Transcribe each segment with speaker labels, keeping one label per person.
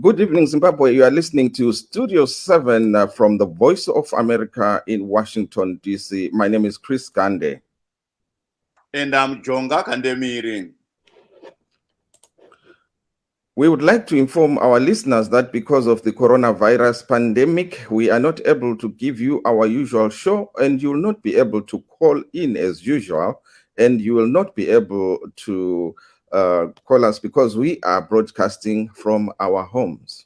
Speaker 1: Good evening, Zimbabwe. You are listening to Studio 7 from the Voice of America in Washington, D.C. My name is Chris Gande.
Speaker 2: And I'm Jonga, Kandemiiri.
Speaker 1: We would like to inform our listeners that because of the coronavirus pandemic, we are not able to give you our usual show, and you will not be able to call in as usual, and you will not be able to call us because we are broadcasting from our homes.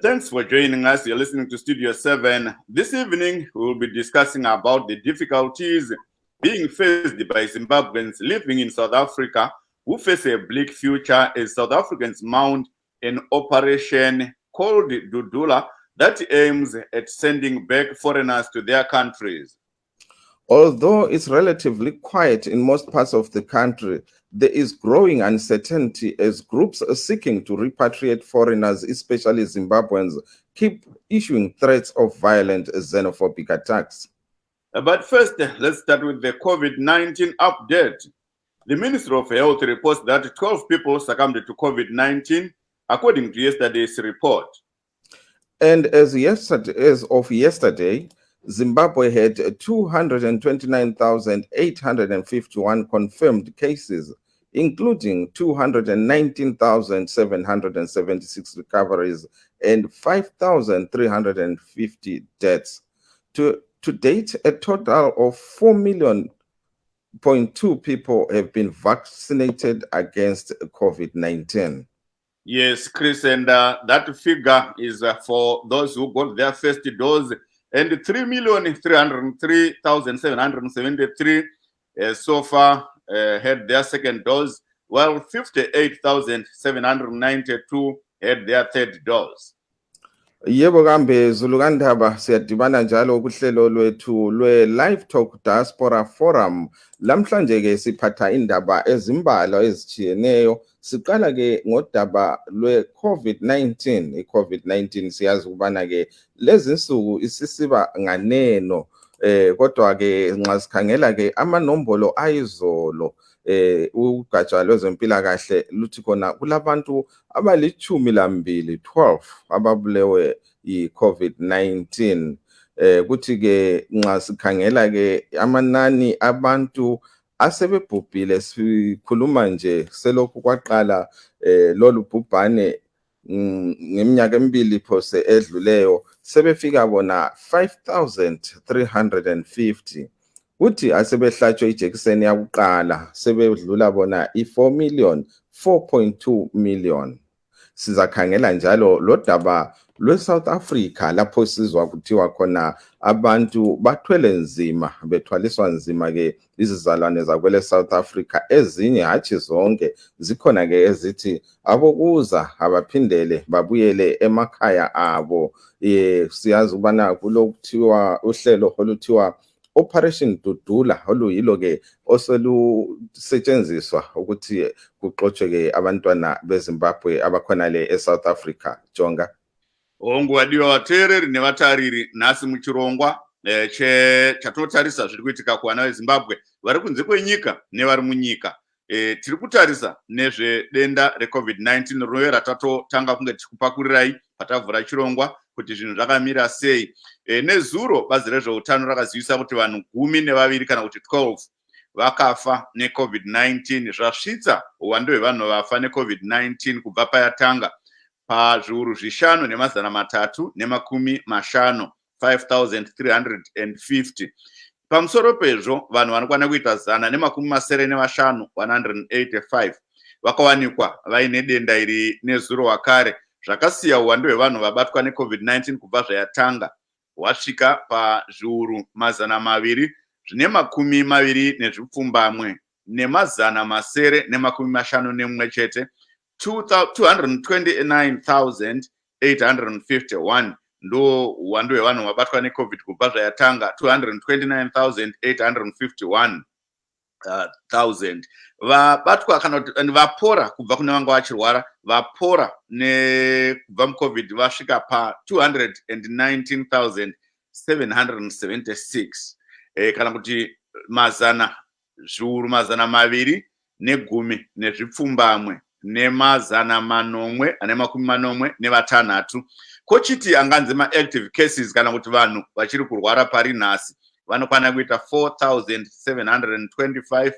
Speaker 2: Thanks for joining us. You're listening to Studio 7. This evening, we will be discussing about the difficulties being faced by Zimbabweans living in South Africa who face a bleak future as South Africans mount an operation called Dudula that aims at sending back foreigners to their countries.
Speaker 1: Although it's relatively quiet in most parts of the country, there is growing uncertainty as groups seeking to repatriate foreigners, especially Zimbabweans, keep issuing threats of violent xenophobic attacks.
Speaker 2: But first, let's start with the COVID-19 update. The Ministry of Health reports that 12 people succumbed to COVID-19, according to yesterday's report.
Speaker 1: And as of yesterday, Zimbabwe had 229,851 confirmed cases, including 219,776 recoveries and 5,350 deaths. To date, a total of 4.2 million people have been vaccinated against COVID-19.
Speaker 2: Yes, Chris, and that figure is for those who got their first dose, and 3,303,773 so far had their second dose, while 58,792 had their third dose.
Speaker 1: Yebo kambe Zulukandaba siyadibana njalo kuhlelo lwethu Livetalk Diaspora Forum. Lamhlanje ke siphatha indaba ezimbalwa ezitshiyeneyo. Siqala ke ngodaba lwe-COVID-19. I-COVID-19 siyazi ukubana ke lezi nsuku isisiba nganeno. Kodwa ke nxa sikhangela ke amanombolo ayizolo ugatsha lwezempilakahle luthi khona kulabantu abali-12 ababulewe yi-COVID-19. Kuthi ke nxa sikhangela ke amanani abantu asebebhubhile sikhuluma nje selokhu kwaqala lolu bhubhane ngeminyaka emibili phose edluleyo sebefika bona 5,350. Kuthi asebehlatshwe ijekiseni yakuqala sebedlula bona i4.2 million. Sizakhangela njalo lodaba lwe-South Africa lapho sizwa kuthiwa khona abantu bathwele nzima, bethwaliswa nzima ke izizalwane zakwele South Africa, ezinye hatshi zonke zikhona ke ezithi abokuza abaphindele babuyele emakhaya abo. Siyazi ukubana kulokuthiwa uhlelo oluthiwa Operation Dudula oluyilo ke osolusetshenziswa ukuthi kuxotshe ke abantwana beZimbabwe abakhona le eSouth Africa. Jonga
Speaker 2: ongwadiwa vateereri nevatariri, nhasi muchirongwa chatinotarisa zviri kuitika kuvana veZimbabwe vari kunze kwenyika nevari munyika. Tiri kutarisa nezvedenda reCovid-19 rinove ratatotanga kunge tichikupakurirai patavhura chirongwa kuti zvinhu zvakamira sei. Nezuro bazi rezveutano rakazivisa kuti vanhu 12 kana kuti 12 vakafa neCovid-19, zvasvitsa uwandu hwevanhu vafa neCovid-19 kubva payatanga pazviuru 5,350, 5,350. Pamusoro pezvo vanhu vanokwana kuita 195, 185 vakawanikwa vaine denda iri nezuro wakare, zvakasiya uwandu hwevanhu vabatwa neCovid-19 kubva zvayatanga wasvika pazviuru 220 ne 229,851 ndo uwandu hwevanhu vabatwa neCovid kubva zvayatanga, 229,851,000. Vabatwa kana kuti vapora kubva kune vanga vachirwara, vapora kubva muCovid vasvika pa 219,776, kana kuti zviuru 210 nemazana manomwe ane makumi manomwe nevatanhatu. Kochiti anganzi ma-active cases kana kuti vanhu vachiri kurwara pari nhasi vanokwana kuita 4,725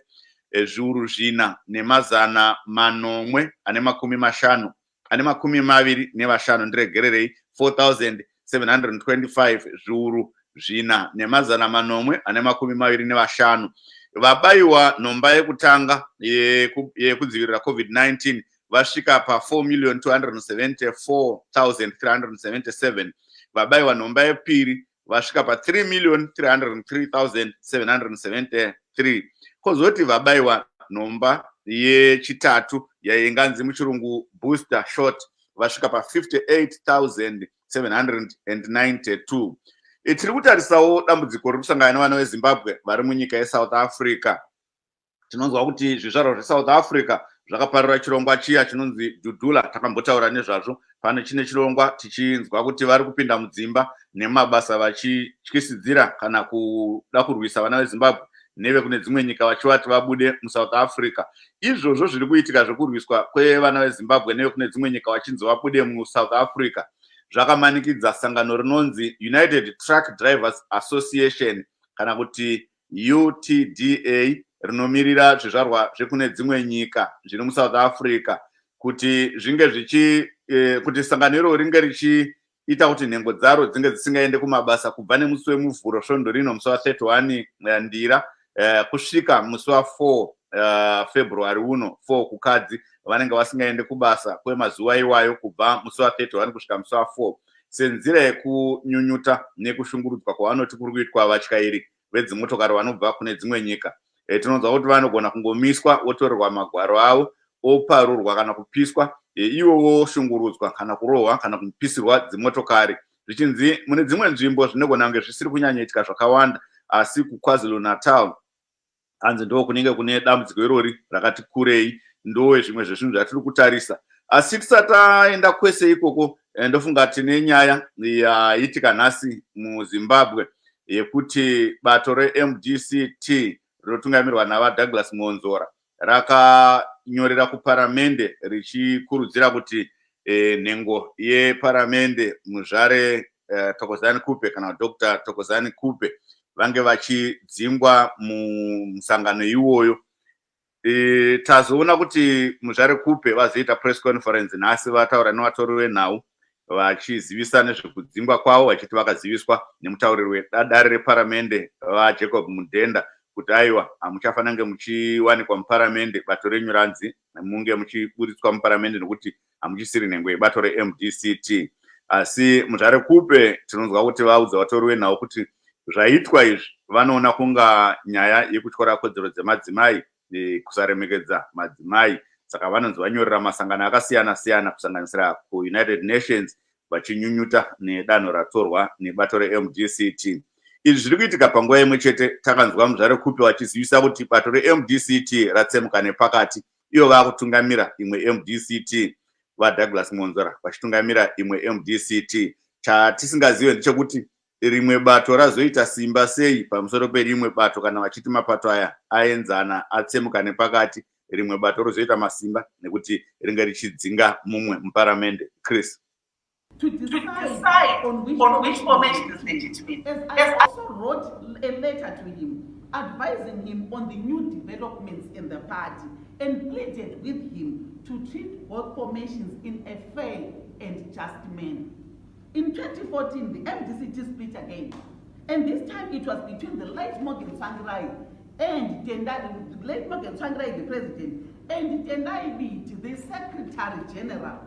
Speaker 2: zviuru zvina nemazana manomwe ane makumi mashanu ane makumi maviri nevashanu ndiregererei 4,725 zviuru zvina nemazana manomwe ane makumi maviri nevashanu. Vabayiwa nhomba yekutanga yekudzivirira COVID-19 vasvika pa 4,274,377. Vabayiwa nhomba yepiri vasvika pa 3,303,773. Kozoti vabayiwa nhomba yechitatu yainganzi muchirungu booster shot vasvika pa 58,792. Tiri kutarisawo dambudziko riri kusangana nevana veZimbabwe vari munyika yeSouth Africa. Tinonzwa kuti zvizvarwa zveSouth Africa zvakaparira chirongwa chiya chinonzi Dudula, takambotaura nezvazvo. Pano chine chirongwa tichinzwa kuti vari kupinda mudzimba nemabasa vachityisidzira kana kuda kurwisa vana veZimbabwe neve kune dzimwe nyika vachivati vabude muSouth Africa. Izvozvo zviri kuitika zvekurwiswa kwevana veZimbabwe neve kune dzimwe nyika vachinzi vabude muSouth Africa zvakamanikidza sangano rinonzi United Truck Drivers Association kana kuti UTDA rinomirira zvizvarwa zvekune dzimwe nyika zviri muSouth Africa kuti zvinge kuti sangano iro ringe richiita kuti nhengo dzaro dzinge dzisingaende kumabasa kubva nemusi wemuvhuro svondo rino musi wa31 Ndira kusvika musi wa4 February uno 4 kukadzi vanenge vasingaende kubasa kwemazuva iwayo kubva musi wa31 kusvika musi wa4 senzira yekunyunyuta nekushungurudzwa kwavanoti kuri kuitwa vatyairi vedzimotokari vanobva kune dzimwe nyika. Tinonzwa kuti vanogona kungomiswa votorerwa magwaro avo oparurwa kana kupiswa iwo voshungurudzwa kana kurohwa kana kupisirwa dzimotokari zvichinzi mune dzimwe nzvimbo zvinogona kunge zvisiri kunyanyaitika zvakawanda asi kuKwaZulu Natal hanzi ndo kunenge kune dambudziko irori rakati kurei ndo zvimwe zvezvinhu zvatiri kutarisa. Asi tisati taenda kwese ikoko ndofunga tine nyaya yaitika nhasi muZimbabwe yekuti bato reMDCT rinotungamirwa navaDouglas Monzora rakanyorera kuparamende richikurudzira kuti nhengo yeparamende muzvare Thokozani Kupe kana Dr. Thokozani Kupe vange vachidzingwa musangano iwoyo. Tazoona kuti muzvare Kupe vazoita press conference nhasi vataura nevatori venhau vachizivisa nezvekudzingwa kwavo vachiti vakaziviswa nemutauriri wedare reparamende vaJacob Mudhenda kuti aiwa hamuchafanira kunge muchiwanikwa muparamende bato renyu ranzi munge muchiburitswa muparamende nokuti hamuchisiri nhengo yebato reMDCT. Asi muzvare Kupe tinonzwa kuti vaudza vatori venhau kuti zvaitwa izvi vanoona kunga nyaya yekutyora kodzero dzemadzimai kusaremekedza madzimai, saka vanonzi vanyorera masangano akasiyana siyana kusanganisira kuUnited Nations vachinyunyuta nedanho ratorwa nebato reMDCT. Izvi zviri kuitika panguva imwe chete takanzwa muzvare Kupe vachizivisa kuti bato reMDCT ratsemuka nepakati, iyo vakutungamira imwe MDCT, vaDouglas Monzora vachitungamira imwe MDCT. Chatisingazive ndechekuti rimwe bato razoita simba sei pamusoro perimwe bato kana vachiti mapato aya aenzana atsemuka nepakati, rimwe bato rozoita masimba nekuti ringe richidzinga mumwe muparamende. Chris.
Speaker 3: To decide on which formation is legitimate. As I also wrote a letter to him advising him on the new developments in the party and pleaded with him to treat both formations in a fair and just manner. In 2014, the MDCT split again, and this time it was between the late Morgan Tsvangirai and Tendai, the late Morgan Tsvangirai, the president, and Tendai Biti, the secretary general.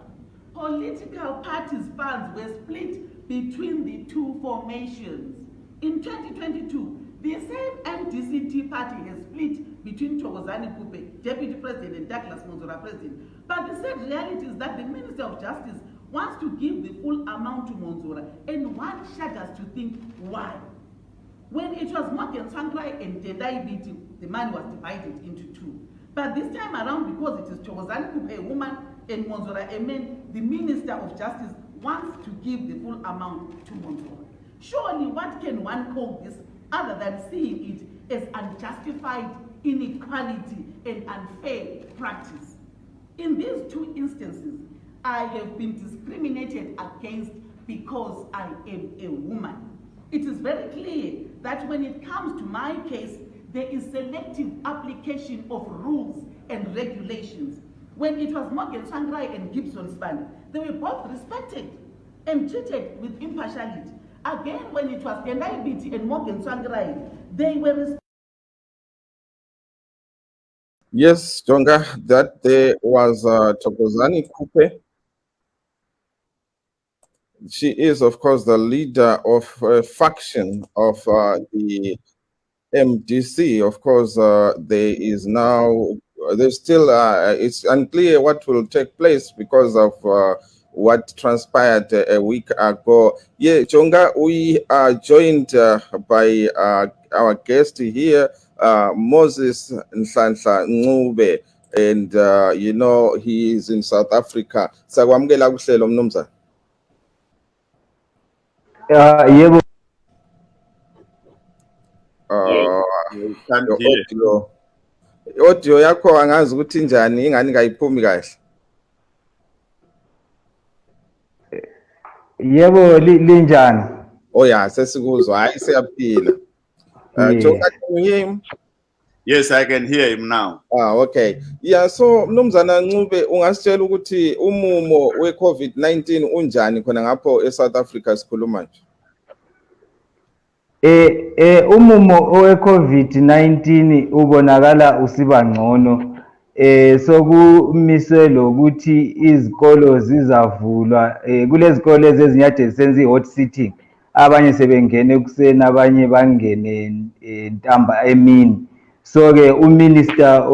Speaker 3: Political parties' funds were split between the two formations. In 2022, the same MDCT party has split between Thokozani Kupe, deputy president, and Douglas Monzora, president. But the sad reality is that the Minister of Justice wants to give the full amount to Monzora, and one shudders to think why. When it was Morgan Tsvangirai and Tendai Biti, the money was divided into two. But this time around, because it is Thokozani Kupe, a woman, and Monzora, a man, the Minister of Justice wants to give the full amount to Monzora. Surely, what can one call this other than seeing it as unjustified inequality and unfair practice? In these two instances, I have been discriminated against because I am a woman. It is very clear that when it comes to my case, there is selective application of rules and regulations. When it was Morgan Tsvangirai and Gibson Span, they were both respected and treated with impartiality. Again, when it was Kandemiiri and Morgan Tsvangirai, they were respected.
Speaker 1: Yes, Jonga, that there was Thokozani Kupe. She is, of course, the leader of a faction of the MDC. Of course, there is now, there's still, it's unclear what will take place because of what transpired a week ago. Yeah, Jonga, we are joined by our guest here, Moses Nhlanhla Ncube, and you know, he is in South Africa. Sakwamukela kuhlelo mnumzane.
Speaker 4: Yebo.
Speaker 2: Can't hear.
Speaker 1: Audio yakho angazi ukuthi njani ingani kayiphumi kahle.
Speaker 4: Yebo linjani?
Speaker 1: Oh yeah, sesikuzwa hayi siyaphila. Jonga, can you hear him?
Speaker 2: Yes, I can hear him now.
Speaker 1: Okay. Yeah, so mnumzana Ncube ungasitshela ukuthi umumo we-COVID-19 unjani khona ngapho eSouth Africa sikhuluma nje.
Speaker 4: Umumo we-COVID-19 ubonakala usiba ngcono. Sokumisela ukuthi izikolo zizavulwa. Kulezikole ezinyade senze hot sitting. Abanye sebengene ekuseni, abanye bangene ntamba emini. So ke uminister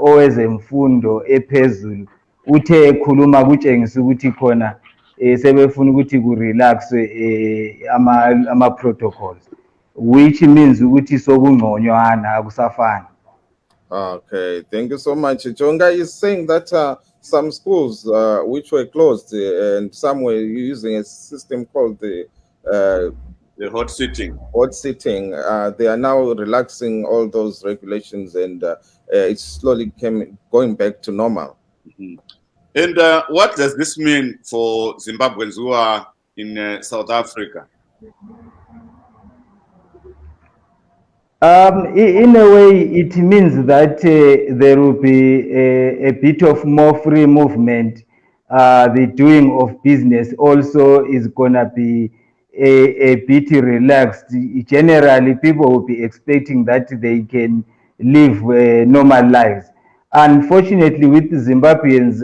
Speaker 4: owezemfundo ephezulu uthe ekhuluma kutshengisa ukuthi khona sebefuna ukuthi ku relax ama protocols, which means ukuthi sokungconywana akusafani.
Speaker 1: Okay, thank you so much. Jonga is saying that some schools which were closed and some were using a system called the
Speaker 2: hot sitting.
Speaker 1: Hot sitting. They are now relaxing all those regulations, and it's slowly going back to normal.
Speaker 2: Mm-hmm. And what does this mean for Zimbabweans who are in South Africa?
Speaker 4: In a way, it means that there will be a bit of more free movement. The doing of business also is gonna be a bit relaxed. Generally, people will be expecting that they can live normal lives. Unfortunately, with Zimbabweans,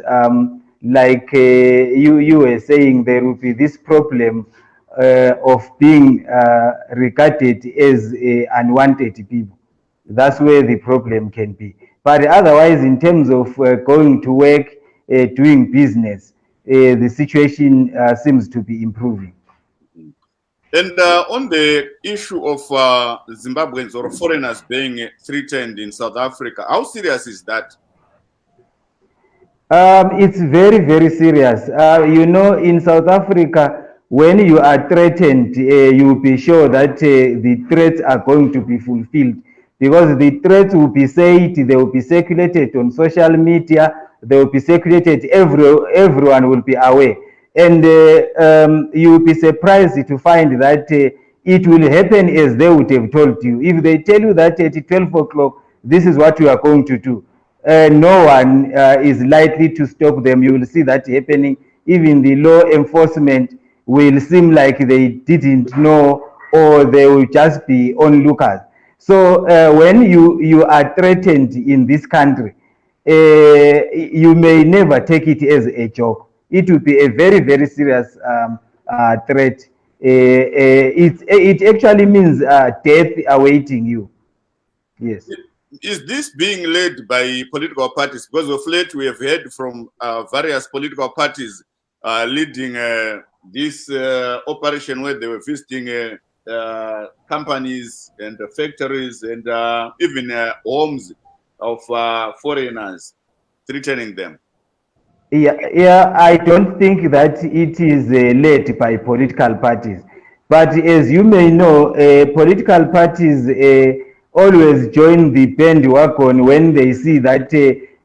Speaker 4: like you were saying, there will be this problem of being regarded as unwanted people. That's where the problem can be. But otherwise, in terms of going to work, doing business, the situation seems to be improving.
Speaker 2: And on the issue of Zimbabweans or foreigners being threatened in South Africa, how serious is that?
Speaker 4: It's very, very serious. You know, in South Africa, when you are threatened, you'll be sure that the threats are going to be fulfilled, because the threats will be said, they will be circulated on social media, they will be circulated, everyone will be aware. And you'll be surprised to find that it will happen as they would have told you. If they tell you that at 12 o'clock, this is what you are going to do, no one is likely to stop them. You will see that happening. Even the law enforcement will seem like they didn't know, or they will just be onlookers. So when you are threatened in this country, you may never take it as a joke. It will be a very, very serious threat. It actually means death awaiting you. Yes.
Speaker 2: Is this being led by political parties? Because of late we have heard from various political parties leading this operation where they were visiting companies and factories and even homes of foreigners, threatening them.
Speaker 4: Yeah, I don't think that it is led by political parties. But as you may know, political parties always join the bandwagon when they see that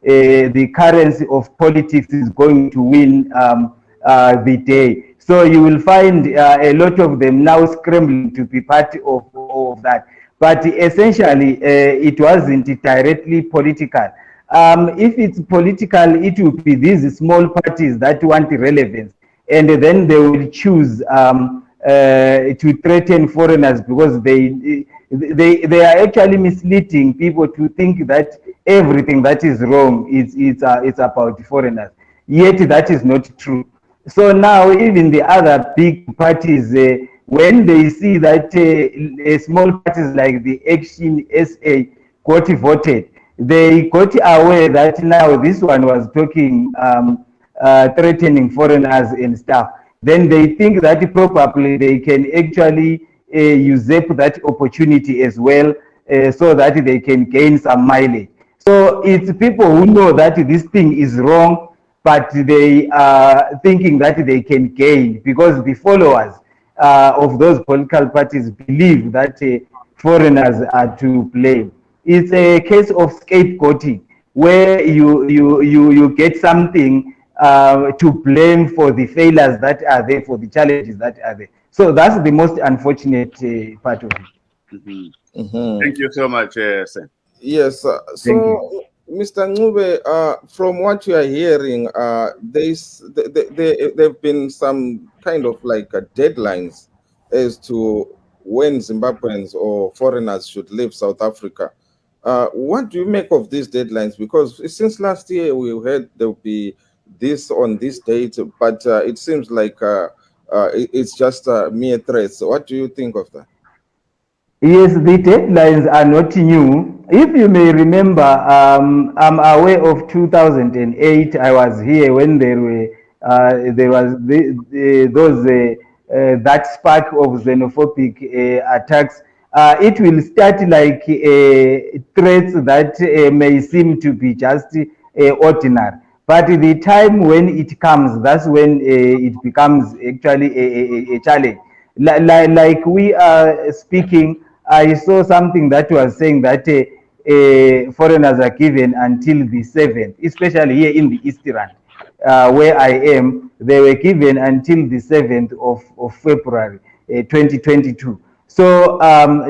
Speaker 4: the currency of politics is going to win the day. So you will find a lot of them now scrambling to be part of that. But essentially, it wasn't directly political. If it's political, it will be these small parties that want relevance, and then they will choose to threaten foreigners because they are actually misleading people to think that everything that is wrong it's about foreigners. Yet that is not true. So now even the other big parties, when they see that small parties like the Action SA got voted, they got aware that now this one was talking, threatening foreigners and stuff. Then they think that probably they can actually usurp that opportunity as well, so that they can gain some mileage. So it's people who know that this thing is wrong, but they are thinking that they can gain because the followers of those political parties believe that foreigners are to blame. It's a case of scapegoating where you get something to blame for the failures that are there, for the challenges that are there. So that's the most unfortunate part of it.
Speaker 2: Thank you so much, Sen.
Speaker 1: Yes, so Mr. Ncube, from what you are hearing, there have been some kind of like deadlines as to when Zimbabweans or foreigners should leave South Africa. What do you make of these deadlines? Because since last year we heard there will be this on this date, but it seems like it's just mere threats. What do you think of that?
Speaker 4: Yes, the deadlines are not new. If you may remember, I'm aware of 2008. I was here when there was those that spark of xenophobic attacks. It will start like threats that may seem to be just ordinary. But the time when it comes, that's when it becomes actually a challenge. Like we are speaking, I saw something that was saying that foreigners are given until the 7th, especially here in the East Rand, where I am. They were given until the 7th of February 2022. So,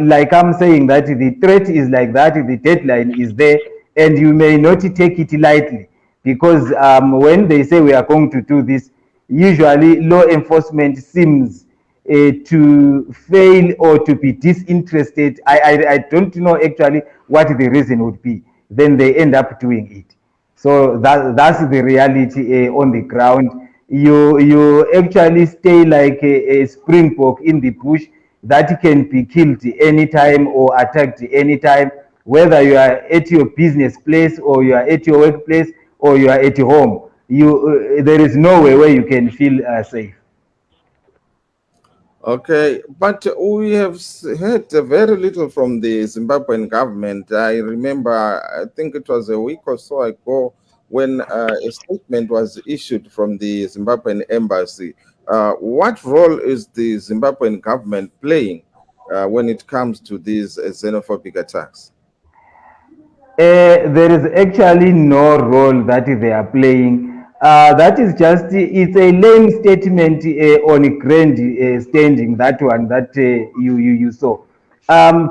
Speaker 4: like I'm saying, that the threat is like that, the deadline is there, and you may not take it lightly, because when they say we are going to do this, usually law enforcement seems to fail or to be disinterested. I don't know actually what the reason would be. Then they end up doing it. So that's the reality on the ground. You actually stay like a springbok in the bush that can be killed anytime or attacked anytime, whether you are at your business place or you are at your workplace or you are at home. There is no way where you can feel safe.
Speaker 1: Okay, but we have heard very little from the Zimbabwean government. I remember, I think it was a week or so ago, when a statement was issued from the Zimbabwean embassy. What role is the Zimbabwean government playing when it comes to these xenophobic attacks?
Speaker 4: There is actually no role that they are playing. That is just, it's a lame statement on a grand standing, that one that you saw.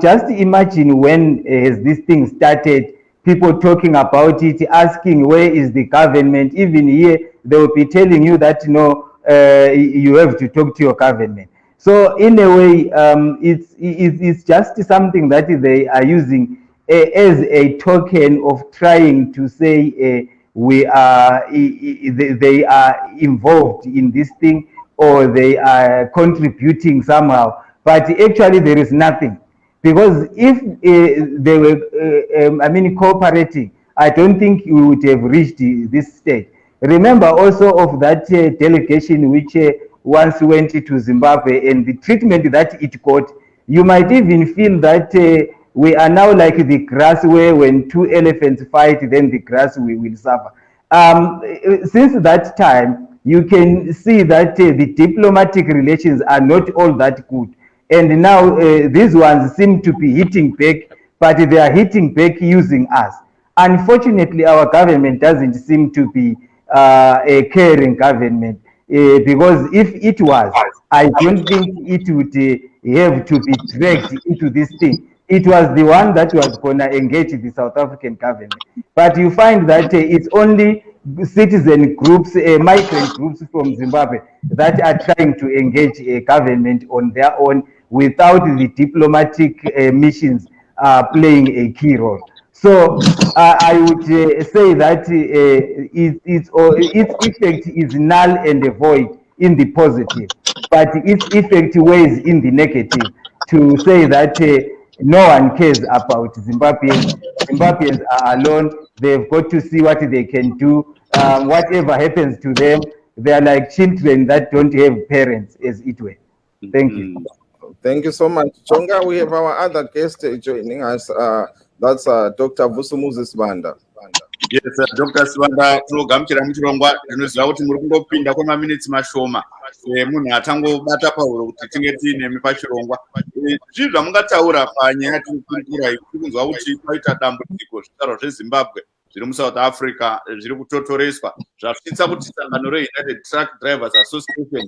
Speaker 4: Just imagine when has this thing started, people talking about it, asking where is the government. Even here, they will be telling you that, no, you have to talk to your government. So in a way, it's just something that they are using as a token of trying to say we are they are involved in this thing, or they are contributing somehow, but actually there is nothing, because if they were cooperating, I don't think we would have reached this stage. Remember also of that delegation which once went to Zimbabwe, and the treatment that it got. You might even feel that we are now like the grass, where when two elephants fight, then the grass will suffer. Since that time, you can see that the diplomatic relations are not all that good. And now these ones seem to be hitting back, but they are hitting back using us. Unfortunately, our government doesn't seem to be a caring government, because if it was, I don't think it would have to be dragged into this thing. It was the one that was going to engage the South African government. But you find that it's only citizen groups, migrant groups from Zimbabwe that are trying to engage a government on their own without the diplomatic missions playing a key role. So I would say that its effect is null and void in the positive, but its effect weighs in the negative, to say that no one cares about Zimbabweans. Zimbabweans are alone. They've got to see what they can do. Whatever happens to them, they are like children that don't have parents, as it were. Thank you.
Speaker 1: Thank you so much. Jonga, we have our other guest joining us. That's Dr. Vusumuzi Sibanda.
Speaker 2: Yes, Dr. Sibanda, tinogamuchira muchirongwa zvinoziva kuti muri kungopinda kwemaminitsi mashoma munhu atangobata pauro kuti tinge tiinemi pachirongwa. Zvii zvamungataura panyaya tirikukurikurai kuri kunzwa kuti kwaita dambudziko zvizvarwa zveZimbabwe zviri muSouth Africa zviri kutotoreswa zvasvitsa kuti sangano reUnited Truck Drivers Association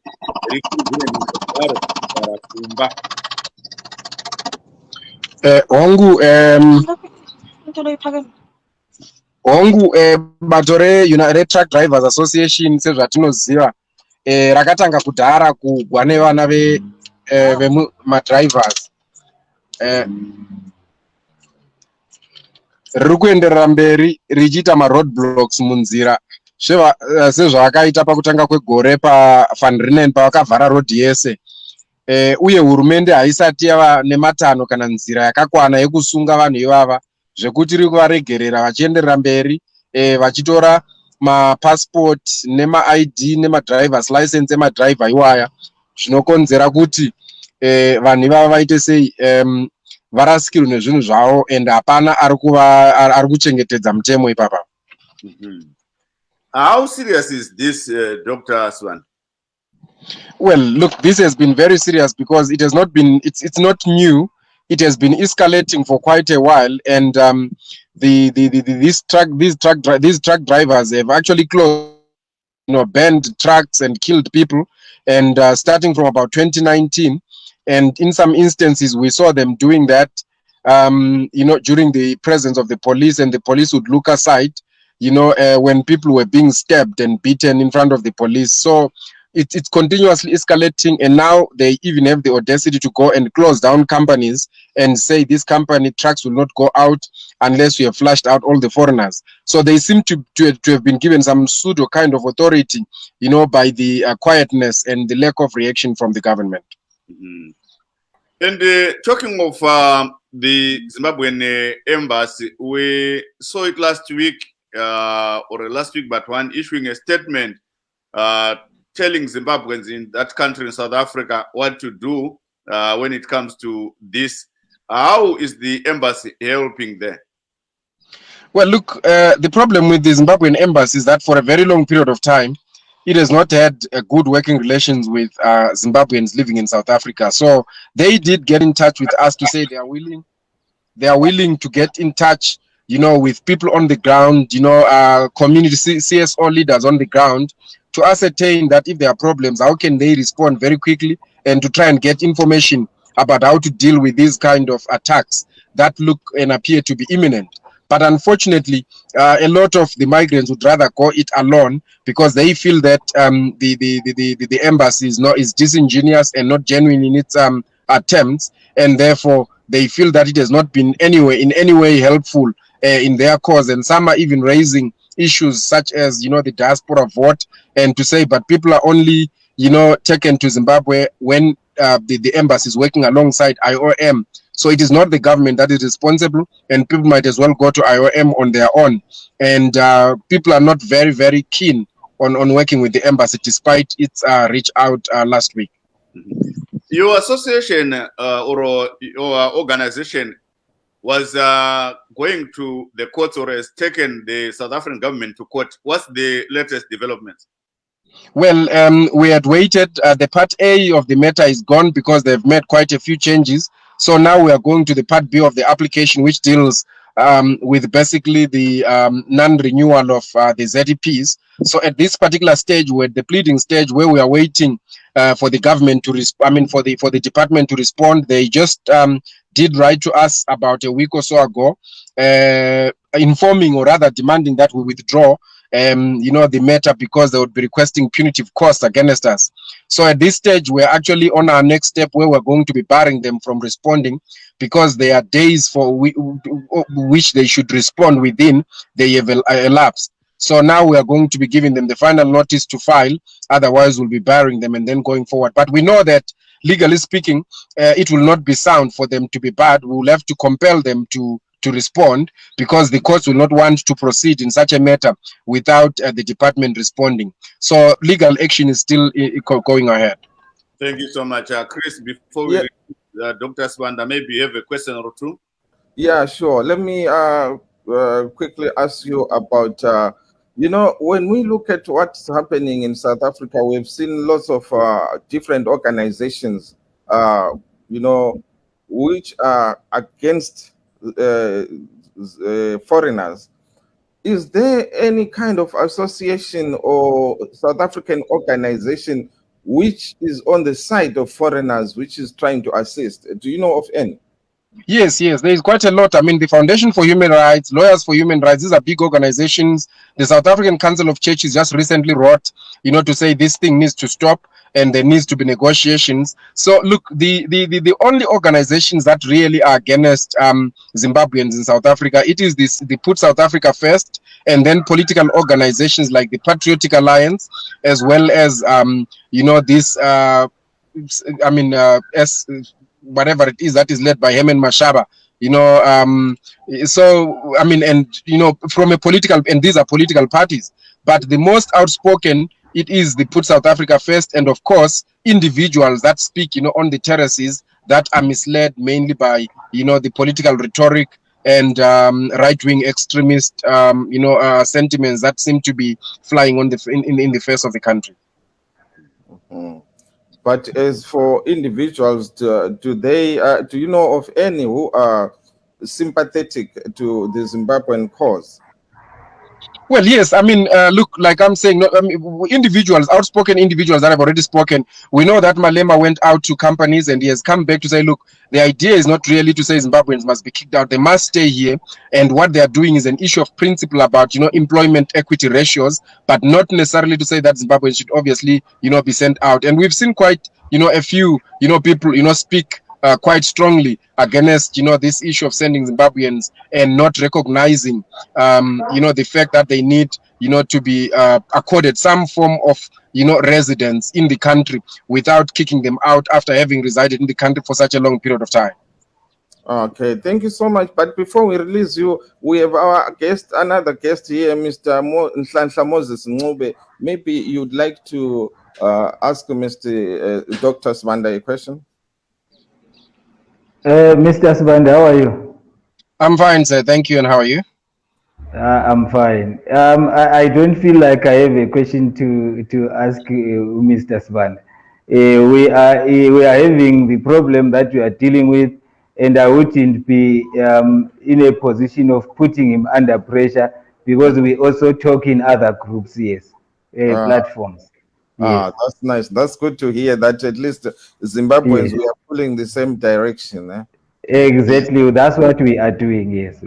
Speaker 2: rikugune mizvaro kumba.
Speaker 5: Hongu bato reUnited Truck Drivers Association sezvatinoziva rakatanga kudhara kugwa nevana vemadrivers riri kuenderera mberi richiita maroadblocks munzira sezvakaita pakutanga kwegore paFan Riemann pavakavhara rodhi yese. Uye hurumende haisati yava nematanho kana nzira yakakwana yekusunga vanhu ivava, zvekuti riri kuvaregerera vachienderera mberi vachitora mapassport nema-ID nemadrivers license emadriver iwaya, zvinokonzera kuti vanhu ivava vaite sei varasikirwe nezvinhu zvavo and hapana ari kuchengetedza mutemo ipapa.
Speaker 2: How serious is this, Dr. Swan?
Speaker 5: Well, look, this has been very serious because it has not been, it's not new. It has been escalating for quite a while, and these truck drivers have actually closed, banned trucks and killed people, and starting from about 2019, and in some instances we saw them doing that, during the presence of the police, and the police would look aside, when people were being stabbed and beaten in front of the police. So it's continuously escalating, and now they even have the audacity to go and close down companies and say this company trucks will not go out unless we have flushed out all the foreigners. So they seem to have been given some pseudo kind of authority, by the quietness and the lack of reaction from the government.
Speaker 2: And talking of the Zimbabwean embassy, we saw it last week, but one issuing a statement telling Zimbabweans in that country, in South Africa, what to do when it comes to this. How is the embassy helping there?
Speaker 5: Well, look, the problem with the Zimbabwean embassy is that for a very long period of time, it has not had a good working relations with Zimbabweans living in South Africa. So they did get in touch with us to say they are willing to get in touch, with people on the ground, community CSO leaders on the ground, to ascertain that if there are problems, how can they respond very quickly, and to try and get information about how to deal with these kind of attacks that look and appear to be imminent. But unfortunately, a lot of the migrants would rather go it alone because they feel that the embassy is disingenuous and not genuine in its attempts, and therefore they feel that it has not been in any way helpful in their cause. And some are even raising issues such as the diaspora vote, and to say but people are only taken to Zimbabwe when the embassy is working alongside IOM. So it is not the government that is responsible, and people might as well go to IOM on their own. And people are not very, very keen on working with the embassy despite its reach out last week.
Speaker 2: Your association or your organization was going to the courts, or has taken the South African government to court. What's the latest developments?
Speaker 5: Well, we had waited. The part A of the matter is gone because they've made quite a few changes. So now we are going to the part B of the application, which deals with basically the non-renewal of the ZEPs. So at this particular stage, we're at the pleading stage where we are waiting for the government to for the department to respond. They just did write to us about a week or so ago, informing or rather demanding that we withdraw the matter because they would be requesting punitive costs against us. So at this stage, we're actually on our next step where we're going to be barring them from responding because there are days for which they should respond within they have elapsed. So now we are going to be giving them the final notice to file. Otherwise, we'll be barring them and then going forward. But we know that legally speaking, it will not be sound for them to be barred. We will have to compel them to respond because the courts will not want to proceed in such a matter without the department responding. So legal action is still going ahead.
Speaker 2: Thank you so much. Chris, before we Dr. Sibanda, maybe you have a question or two?
Speaker 1: Yeah, sure. Let me quickly ask you about, when we look at what's happening in South Africa, we've seen lots of different organizations, which are against foreigners. Is there any kind of association or South African organization which is on the side of foreigners, which is trying to assist? Do you know of any?
Speaker 5: Yes, there is quite a lot. I mean, the Foundation for Human Rights, Lawyers for Human Rights, these are big organizations. The South African Council of Churches just recently wrote, to say this thing needs to stop and there needs to be negotiations. So look, the only organizations that really are against Zimbabweans in South Africa, it is the Put South Africa First, and then political organizations like the Patriotic Alliance, as well as whatever it is that is led by Herman Mashaba, so I mean, and from a political, and these are political parties, but the most outspoken, it is the Put South Africa First, and of course individuals that speak on the terraces that are misled mainly by the political rhetoric and right-wing extremist sentiments that seem to be flying on in the face of the country.
Speaker 1: Mm-hmm. But as for individuals, do you know of any who are sympathetic to the Zimbabwean cause?
Speaker 5: Well, yes. I mean, look, like I'm saying, individuals, outspoken individuals that have already spoken. We know that Malema went out to companies and he has come back to say, look, the idea is not really to say Zimbabweans must be kicked out. They must stay here. And what they are doing is an issue of principle about, employment equity ratios, but not necessarily to say that Zimbabweans should obviously, be sent out. And we've seen quite, a few, people, speak quite strongly against this issue of sending Zimbabweans and not recognizing the fact that they need to be accorded some form of residence in the country without kicking them out after having resided in the country for such a long period of time.
Speaker 1: Okay, thank you so much. But before we release you, we have our guest, another guest here, Mr. Nhlanhla Moses Ncube. Maybe you'd like to ask Mr. Dr. Sibanda a question?
Speaker 4: Mr. Sibanda, how are you?
Speaker 5: I'm fine, sir. Thank you. And how are you?
Speaker 4: I'm fine. I don't feel like I have a question to ask Mr. Sibanda. We are having the problem that we are dealing with, and I wouldn't be in a position of putting him under pressure because we also talk in other groups, yes, platforms. Yes.
Speaker 1: That's nice. That's good to hear that at least Zimbabweans, we are pulling the same direction.
Speaker 4: Exactly. That's what we are doing, yes.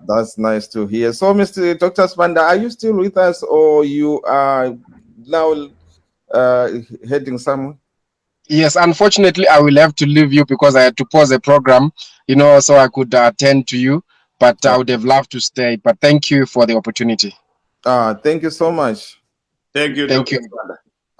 Speaker 1: That's nice to hear. So, Mr. Dr. Sibanda, are you still with us or you are now heading somewhere?
Speaker 5: Yes, unfortunately, I will have to leave you because I had to pause a program, so I could attend to you, but I would have loved to stay. But thank you for the opportunity.
Speaker 1: Thank you so much.
Speaker 2: Thank you.
Speaker 5: Thank you.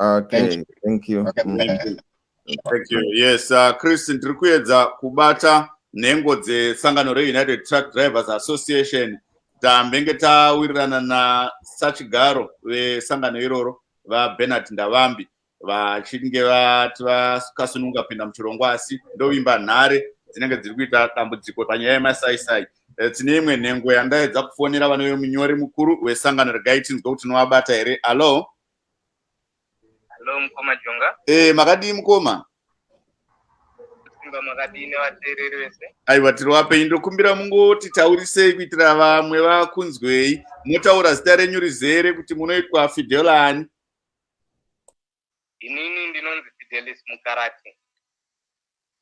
Speaker 1: Okay, thank you.
Speaker 5: Okay.
Speaker 2: Thank you. Yes, Chris, ndiri kuedza kubata nhengo dzesangano reUnited Truck Drivers Association. Tambenge tawirirana nasachigaro vesangano iroro vaBernard Ndavambi vachinge vakasununga kupinda muchirongwa, asi ndoimba nhare dzinenge dziri kuita dambudziko panyaya yemasaisai. Tine imwe nhengo yandaedza kufonera vano munyori mukuru wesangano regaitinzwa kuti tinovabata here. Hello.
Speaker 6: Hello, Mukoma Jonga.
Speaker 2: Makadi Mukoma. aiwa tiri wapei ndokumbira mungoti taurisei kuitira vamwe vakunzwei. Motaura zita renyu rizere kuti munoitwa Fidelani.
Speaker 6: Inini ndinonzi Fidelis Mukarati.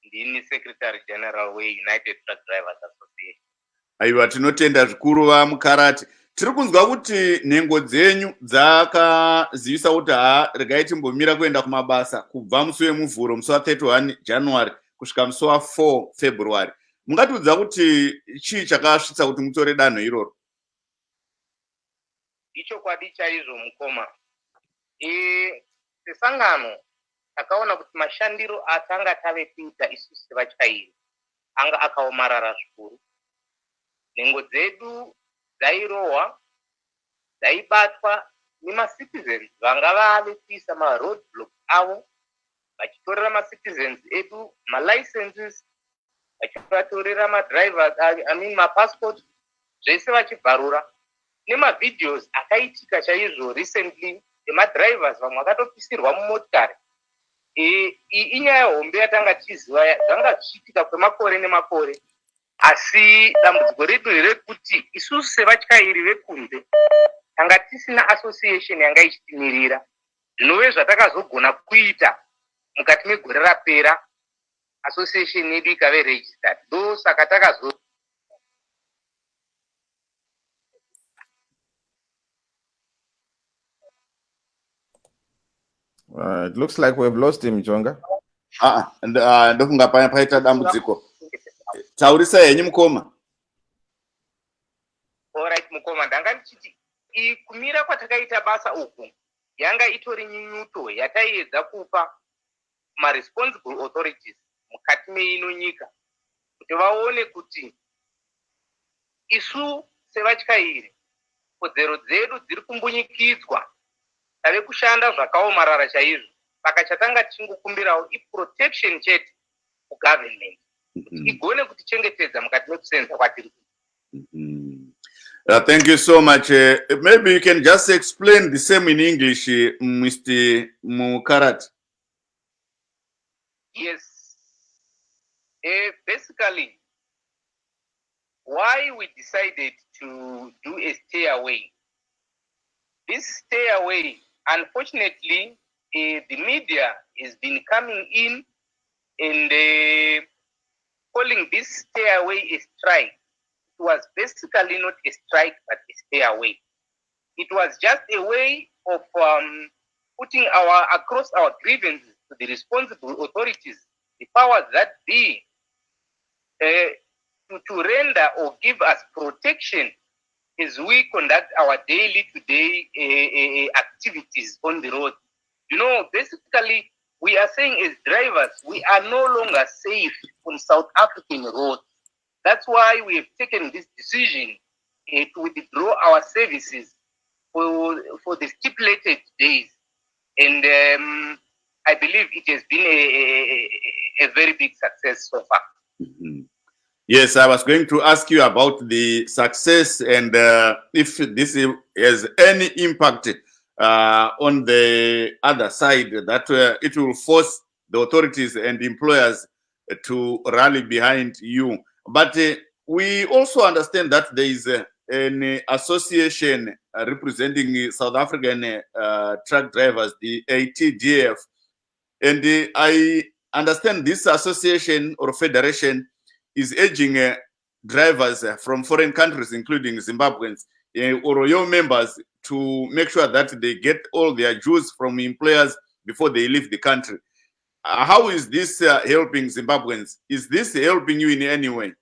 Speaker 6: Ndini Secretary General we-United Truck Drivers Association.
Speaker 2: Aiwa tinotenda zvikuru vaMukarati. Tiri kunzwa kuti nhengo dzenyu dzakazivisa kuti regai timbomira kuenda kumabasa kubva musi wemuvhuro musi wa31 January kusvika musi wa4 February. Mungatiudza kuti chii chakasvitsa kuti mutore danho iroro?
Speaker 6: Ichokwadi chaizvo mukoma. Sesangano takaona kuti mashandiro atanga tave kuita isusu sevatyairi anga akaomarara zvikuru. Nhengo dzedu dzairohwa, dzaibatwa nemacitizens vanga vave kuisa maroadblock avo vachitorera macitizens edu malicenses, vachivatorera madrivers, mapassport, zvese vachibvarura. Nemavideos akaitika chaizvo recently emadrivers vamwe vakatopisirwa mumotikari. Inyaya hombe yatanga tichiziva zvanga zvichiitika kwemakore nemakore. Asi dambudziko redu rekuti isusu sevatyairi vekunze tanga tisina association yanga ichitimirira. Zvinove zvatakazogona kuita mukati megore rapera association yedu ikave registered. Do saka takazo
Speaker 1: It looks like we've lost him, Jonga.
Speaker 2: Ndofunga paita dambudziko. Taurisa henyu mukoma.
Speaker 6: Alright mukoma, ndanga ndichiti kumira kwatakaita basa uku yanga itori nyunyuto yataiedza kupa responsible authorities mukati meino nyika kuti vaone kuti isu sevatyairi kodzero dzedu dziri kumbunyikidzwa tave kushanda zvakaomarara chaizvo. Saka chatanga tichingokumbirawo protection chete kugovernment kuti igone kutichengetedza mukati mekusenza kwatiri.
Speaker 2: Thank you so much. Maybe you can just explain the same in English, Mr. Mukarati.
Speaker 6: Yes. Basically, why we decided to do a stay away. This stay away, unfortunately, the media has been coming in and calling this stay away a strike. It was basically not a strike but a stay away. It was just a way of putting across our grievances to the responsible authorities, the powers that be, to render or give us protection as we conduct our daily to-day activities on the road. You know, basically, we are saying as drivers, we are no longer safe on South African roads. That's why we have taken this decision to withdraw our services for the stipulated days. And I believe it has been a very big success so far.
Speaker 2: Yes, I was going to ask you about the success and if this has any impact on the other side, that it will force the authorities and employers to rally behind you. But we also understand that there is an association representing South African truck drivers, the ATDF. And I understand this association or federation is urging drivers from foreign countries, including Zimbabweans, or your members, to make sure that they get all their dues from employers before they leave the country. How is this helping Zimbabweans? Is this helping you in any way?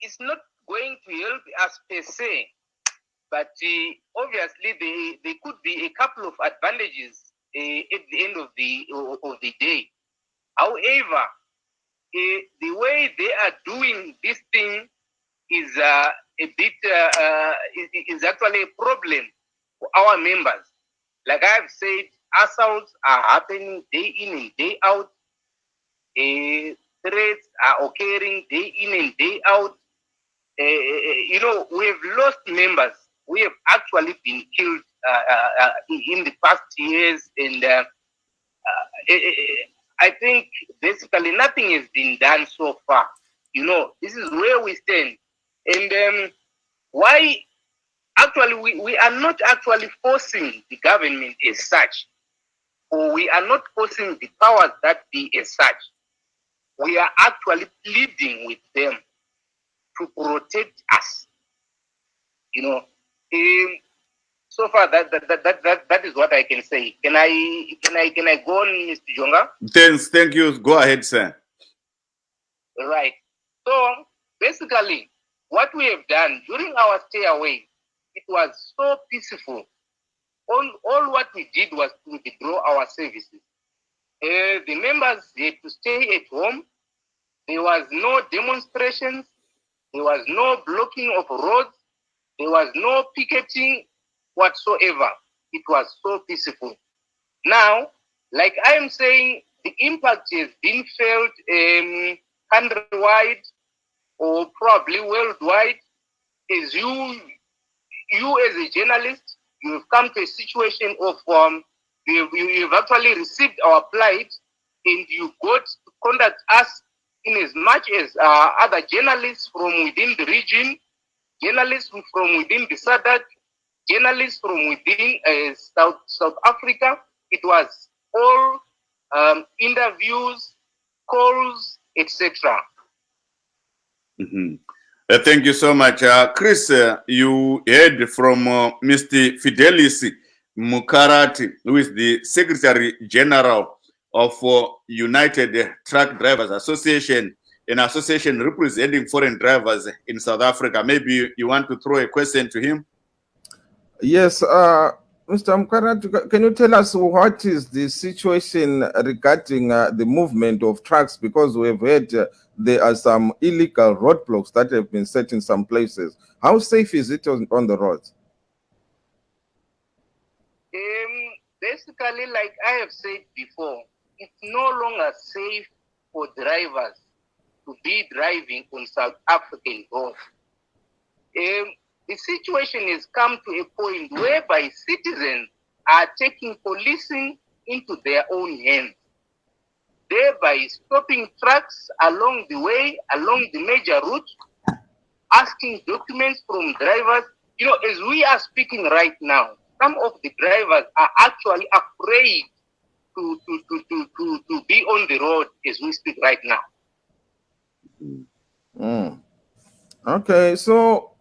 Speaker 6: It's not going to help us per se, but obviously there could be a couple of advantages at the end of the day. However, the way they are doing this thing is a bit is actually a problem for our members. Like I've said, assaults are happening day in and day out. Threats are occurring day in and day out. You know, we have lost members. We have actually been killed in the past years, and I think basically nothing has been done so far. This is where we stand. And why? Actually, we are not actually forcing the government as such, or we are not forcing the powers that be as such. We are actually pleading with them to protect us. So far that is what I can say. Can I go on, Mr. Jonga?
Speaker 2: Thank you. Go ahead, sir.
Speaker 6: Right. So basically, what we have done during our stay away, it was so peaceful. All what we did was to withdraw our services. The members had to stay at home. There was no demonstrations. There was no blocking of roads. There was no picketing whatsoever. It was so peaceful. Now, like I am saying, the impact has been felt countrywide or probably worldwide. As you as a journalist, you have come to a situation of you've actually received our plight, and you got to contact us in as much as other journalists from within the region, journalists from within the SADC, journalists from within South Africa. It was all interviews, calls, etc.
Speaker 2: Mm-hmm. Thank you so much. Chris, you heard from Mr. Fidelis Mukarati, who is the Secretary General of United Truck Drivers Association, an association representing foreign drivers in South Africa. Maybe you want to throw a question to him?
Speaker 1: Yes, Mr. Mukarati, can you tell us what is the situation regarding the movement of trucks? Because we have heard there are some illegal roadblocks that have been set in some places. How safe is it on the roads?
Speaker 6: Basically, like I have said before, it's no longer safe for drivers to be driving on South African roads. The situation has come to a point whereby citizens are taking policing into their own hands, thereby stopping trucks along the way, along the major route, asking documents from drivers. As we are speaking right now, some of the drivers are actually afraid to be on the road as we speak right now.
Speaker 1: Okay, so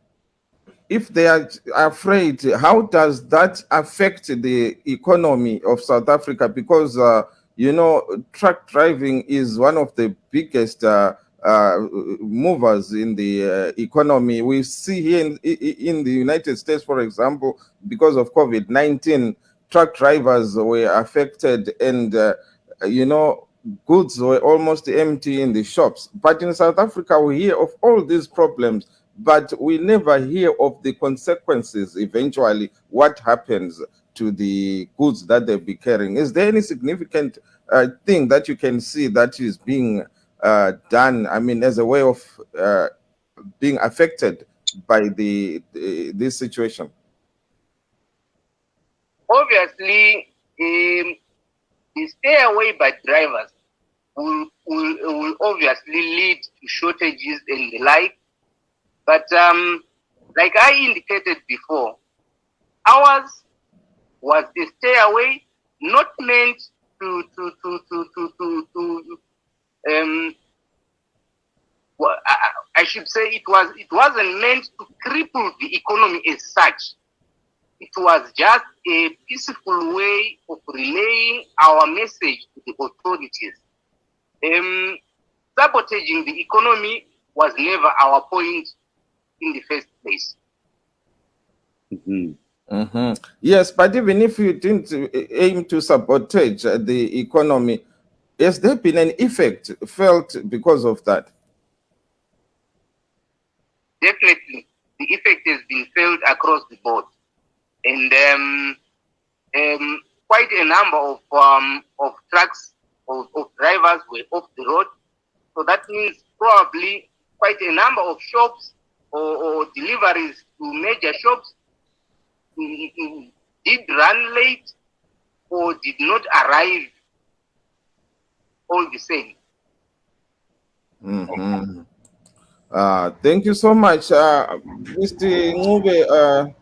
Speaker 1: if they are afraid, how does that affect the economy of South Africa? Because, truck driving is one of the biggest movers in the economy. We see here in the United States, for example, because of COVID-19, truck drivers were affected and, goods were almost empty in the shops. But in South Africa, we hear of all these problems, but we never hear of the consequences eventually, what happens to the goods that they'll be carrying. Is there any significant thing that you can see that is being done, as a way of being affected by this situation?
Speaker 6: Obviously, the stay away by drivers will obviously lead to shortages and the like. But like I indicated before, ours was a stay away, not meant I should say it wasn't meant to cripple the economy as such. It was just a peaceful way of relaying our message to the authorities. Sabotaging the economy was never our point in the first place.
Speaker 1: Yes, but even if you didn't aim to sabotage the economy, has there been an effect felt because of that?
Speaker 6: Definitely, the effect has been felt across the board, and quite a number of trucks of drivers were off the road. So that means probably quite a number of shops or deliveries to major shops did run late or did not arrive all the same.
Speaker 1: Thank you so much, Mr. Ngube.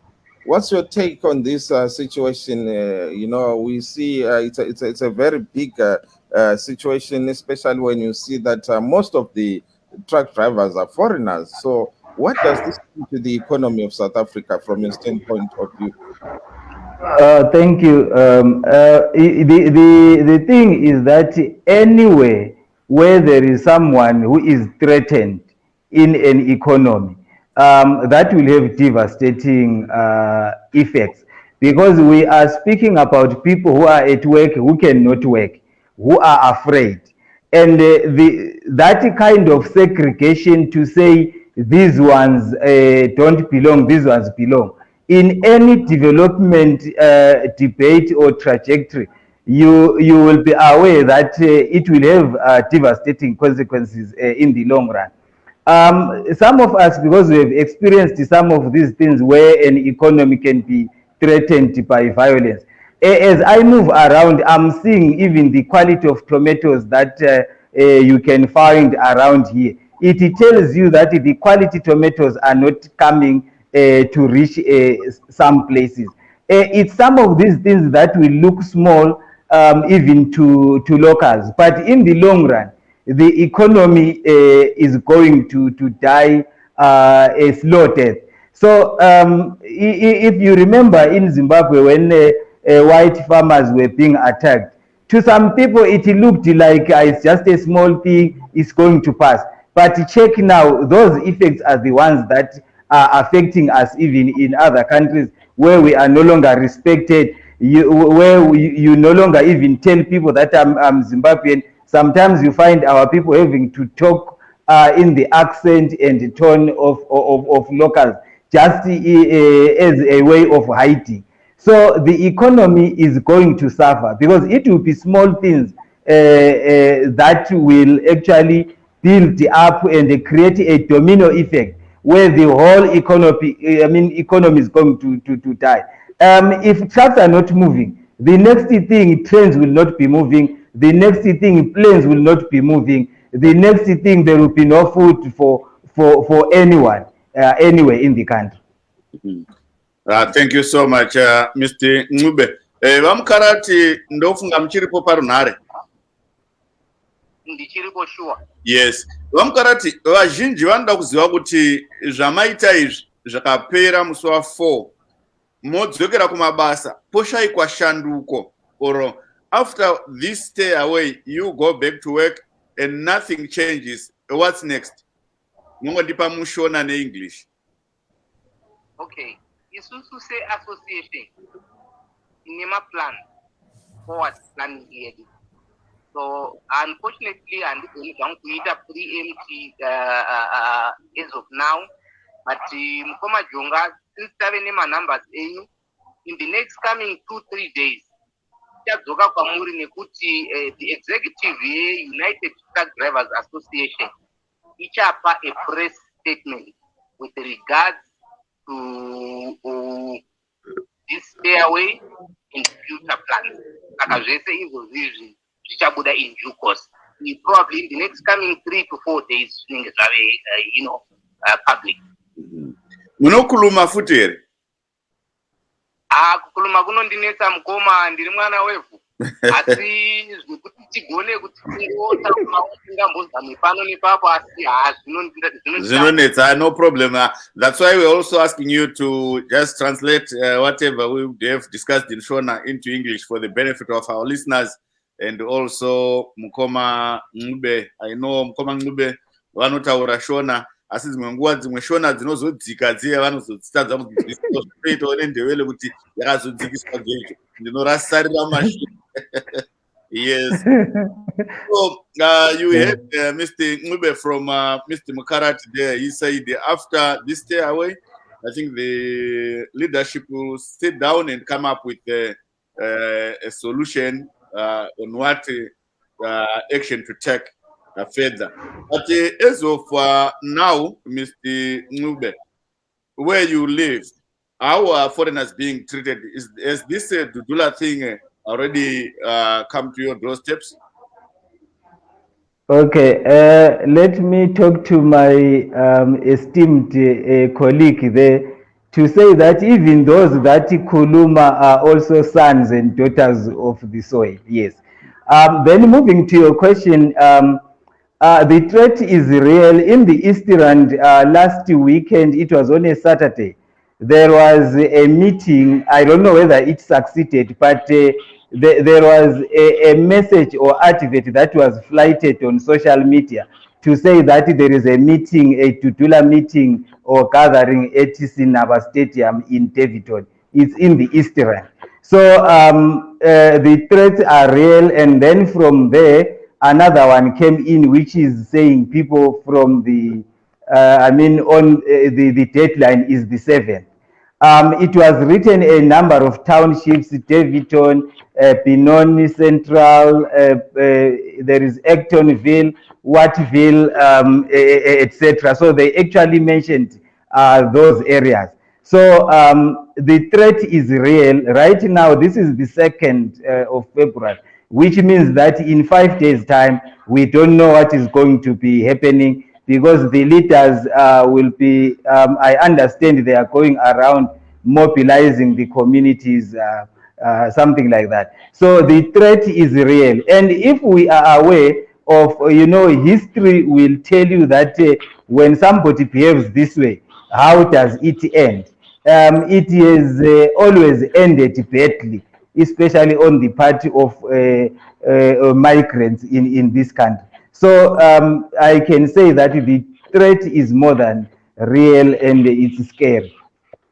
Speaker 1: What's your take on this situation? We see it's a very big situation, especially when you see that most of the truck drivers are foreigners. So, what does this do to the economy of South Africa from your standpoint of view?
Speaker 4: Thank you. The thing is that anywhere where there is someone who is threatened in an economy, that will have devastating effects, because we are speaking about people who are at work, who cannot work, who are afraid. And that kind of segregation, to say these ones don't belong, these ones belong, in any development debate or trajectory, you will be aware that it will have devastating consequences in the long run. Some of us, because we have experienced some of these things where an economy can be threatened by violence, as I move around, I'm seeing even the quality of tomatoes that you can find around here. It tells you that the quality tomatoes are not coming to reach some places. It's some of these things that will look small even to locals, but in the long run, the economy is going to die a slow death. So if you remember in Zimbabwe, when white farmers were being attacked, to some people it looked like it's just a small thing, it's going to pass. But check now, those effects are the ones that are affecting us even in other countries where we are no longer respected, where you no longer even tell people that I'm Zimbabwean. Sometimes you find our people having to talk in the accent and the tone of locals, just as a way of hiding. So the economy is going to suffer, because it will be small things that will actually build up and create a domino effect where the whole economy is going to die. If trucks are not moving, the next thing, trains will not be moving. The next thing, planes will not be moving. The next thing, there will be no food for anyone anywhere in the country.
Speaker 2: Thank you so much, Mr. Ngube. Vamukarati ndofunga mchiripo parunhare.
Speaker 6: Ndichiripo sure.
Speaker 2: Yes. Vamukarati vazhinji vanoda kuziva kuti zvamaita izvi zvakapera musi wa4 modzokera kumabasa poshaikwa shanduko, or after this stay away you go back to work and nothing changes. What's next? Mungondipa mushona neEnglish.
Speaker 6: Okay. Isusu say association in plan forward planning here. So unfortunately, and we don't create a pre-empty as of now. But Mkoma Jonga, since 7 numbers in the next coming 2-3 days, the executive United Truck Drivers Association each up a press statement with regards to this stairway in future plans. In due course. We probably in the next coming 3 to 4 days, public.
Speaker 2: Munokuluma futi here?
Speaker 6: Kukuluma kunondinetsa Mkoma, ndiri mwana wevu. Asi zvekuti tigone kuti tingota ngambozame pano nepapo asi
Speaker 2: zvinonetsa. No problem. That's why we're also asking you to just translate whatever we have discussed in Shona into English for the benefit of our listeners. And also Mukoma Ngube, I know Mukoma Ngube vanotaura Shona, asi dzimwe nguva dzimwe Shona dzinozodzika dziye vanozodzitadza kudzidzisa one ndevele kuti yakazodzikiswa gejo ndinorasarira mashini. Yes. So you heard Mr. Ngube from Mr. Mukarati there. He said after this stay away, I think the leadership will sit down and come up with a solution on what action to take further. But as of now, Mr. Ngube, where you live, how are foreigners being treated? Is this Dudula thing already come to your doorsteps?
Speaker 4: Okay, let me talk to my esteemed colleague there to say that even those that Kuluma are also sons and daughters of the soil. Yes. Then moving to your question, the threat is real. In the East Rand last weekend, it was on a Saturday. There was a meeting. I don't know whether it succeeded, but there was a message or advert that was flighted on social media to say that there is a meeting, a Tutula meeting or gathering at Sinaba Stadium in Davidton. It's in the East Rand. So the threats are real, and then from there, another one came in, which is saying people from the, the deadline is the 7th. It was written a number of townships, Davidton, Benoni Central, there is Actonville, Wattville, etc. So they actually mentioned those areas. So the threat is real. Right now, this is the 2nd of February, which means that in 5 days' time, we don't know what is going to be happening, because the leaders will be, I understand they are going around mobilizing the communities, something like that. So the threat is real. And if we are aware of, history will tell you that when somebody behaves this way, how does it end? It has always ended badly, especially on the part of migrants in this country. So I can say that the threat is more than real and it's scary.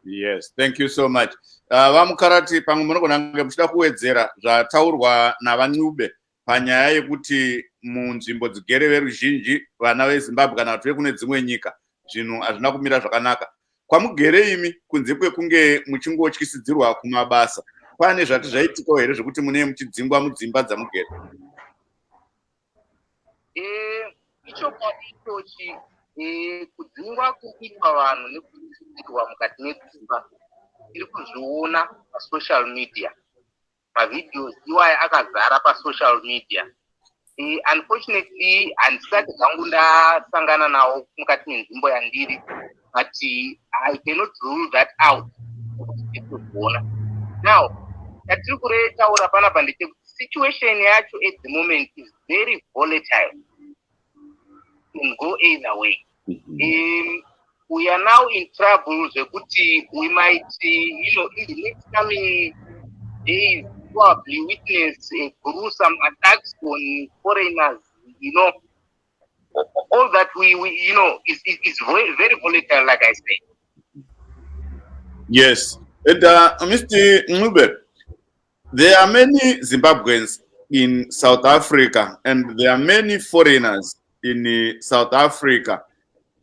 Speaker 2: Yes, thank you so much. Vamukarati pamwe munogona kunge muchida kuwedzera zvataurwa navanyube panyaya yekuti munzvimbo dzigere veruzhinji vana veZimbabwe kana kuti vekune dzimwe nyika zvinhu hazvina kumira zvakanaka. Kwamugere imi kunze kwekunge muchingotyisidzirwa kumabasa, pane zvati zvaitikawo here zvekuti mune muchidzingwa mudzimba dzamugere?
Speaker 6: ichochi kudzingwa kuitwa vanhu nekudzidzirwa mukati medzimba tiri kuzviona pasocial media, mavideos iwayo akazara pasocial media. Unfortunately handisati zvangu ndasangana nawo mukati menzvimbo yandiri, but I cannot rule that out. Now tatiri kuretaura panapa ndechekuti situation yacho at the moment is very volatile, can go either way. We are now in trouble zvekuti we might, in the next coming days, probably witness gruesome attacks on foreigners. All that we is very, very volatile, like I say.
Speaker 2: Yes, and Mr. Ngube, there are many Zimbabweans in South Africa, and there are many foreigners in South Africa.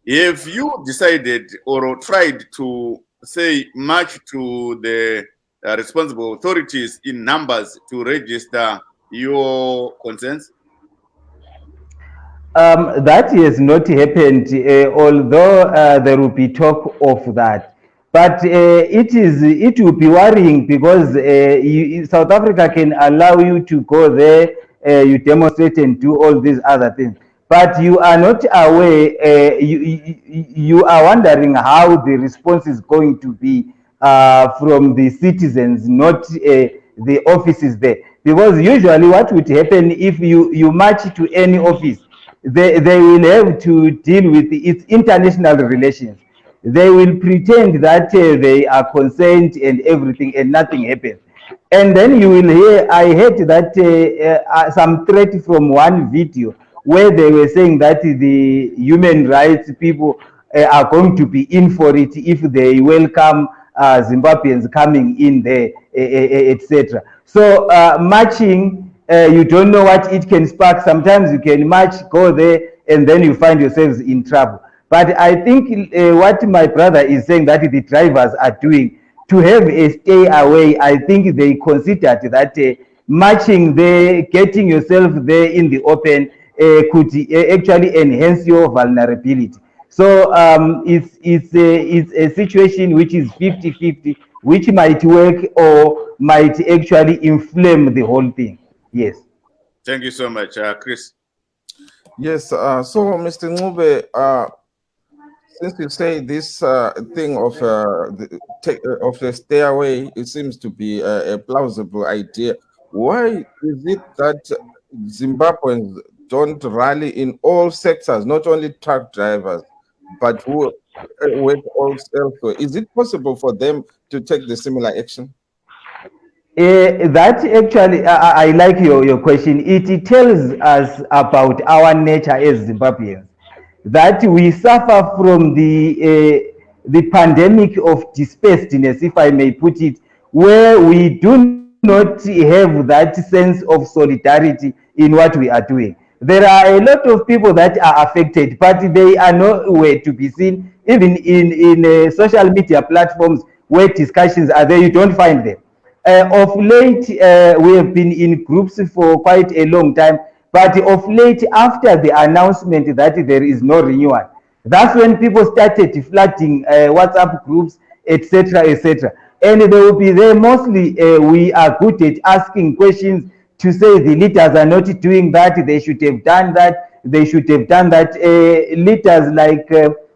Speaker 2: Have you decided or tried to say much to the responsible authorities in numbers to register your concerns?
Speaker 4: That has not happened, although there will be talk of that. But it will be worrying, because South Africa can allow you to go there, you demonstrate and do all these other things. But you are not aware, you are wondering how the response is going to be from the citizens, not the offices there. Because usually what would happen if you march to any office, they will have to deal with its international relations. They will pretend that they are concerned and everything, and nothing happens. And then you will hear, I heard that some threat from one video where they were saying that the human rights people are going to be in for it if they welcome Zimbabweans coming in there, etc. So marching, you don't know what it can spark. Sometimes you can march, go there, and then you find yourselves in trouble. But I think what my brother is saying that the drivers are doing to have a stay away, I think they considered that marching there, getting yourself there in the open, could actually enhance your vulnerability. So it's a situation which is 50-50, which might work or might actually inflame the whole thing. Yes.
Speaker 2: Thank you so much, Chris.
Speaker 1: Yes, so Mr. Ngube, since you say this thing of of the stairway, it seems to be a plausible idea. Why is it that Zimbabweans don't rally in all sectors, not only truck drivers, but who work also elsewhere? Is it possible for them to take the similar action?
Speaker 4: That actually, I like your question. It tells us about our nature as Zimbabweans, that we suffer from the pandemic of dispersedness, if I may put it, where we do not have that sense of solidarity in what we are doing. There are a lot of people that are affected, but they are nowhere to be seen. Even in social media platforms where discussions are there, you don't find them. Of late, we have been in groups for quite a long time, but of late, after the announcement that there is no renewal, that's when people started flooding WhatsApp groups, etc., etc. And they will be there mostly. We are good at asking questions to say the leaders are not doing that, they should have done that, they should have done that. Leaders like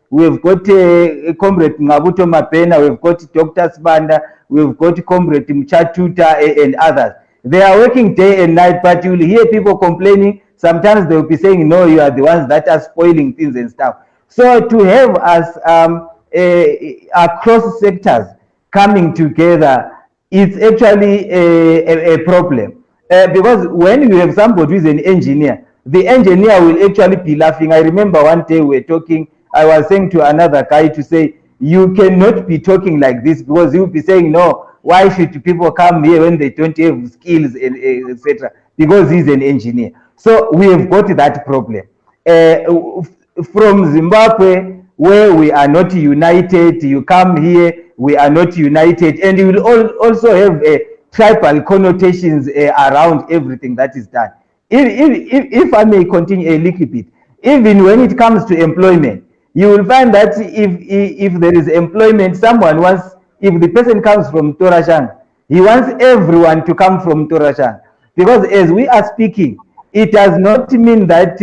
Speaker 4: we've got Comrade Ngabuto Mapena, we've got Dr. Sibanda, we've got Comrade Mchatuta and others. They are working day and night, but you'll hear people complaining. Sometimes they'll be saying, no, you are the ones that are spoiling things and stuff. So to have us across sectors coming together, it's actually a problem. Because when you have somebody who is an engineer, the engineer will actually be laughing. I remember one day we were talking, I was saying to another guy to say, you cannot be talking like this, because you'll be saying, no, why should people come here when they don't have skills, etc. Because he's an engineer. So we have got that problem. From Zimbabwe, where we are not united, you come here, we are not united, and you will also have tribal connotations around everything that is done. If I may continue a little bit, even when it comes to employment, you will find that if there is employment, someone wants, if the person comes from Torashang, he wants everyone to come from Torashang. Because as we are speaking, it does not mean that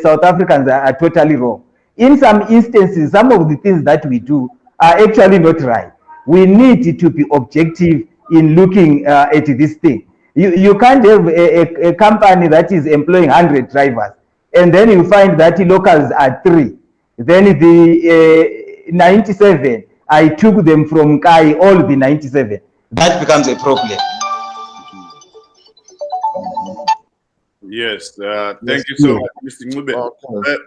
Speaker 4: South Africans are totally wrong. In some instances, some of the things that we do are actually not right. We need to be objective in looking at this thing. You can't have a company that is employing 100 drivers, and then you find that locals are 3. Then the 97, I took them from Kai, all the 97. That becomes a problem.
Speaker 2: Yes, thank you so much, Mr. Ngube.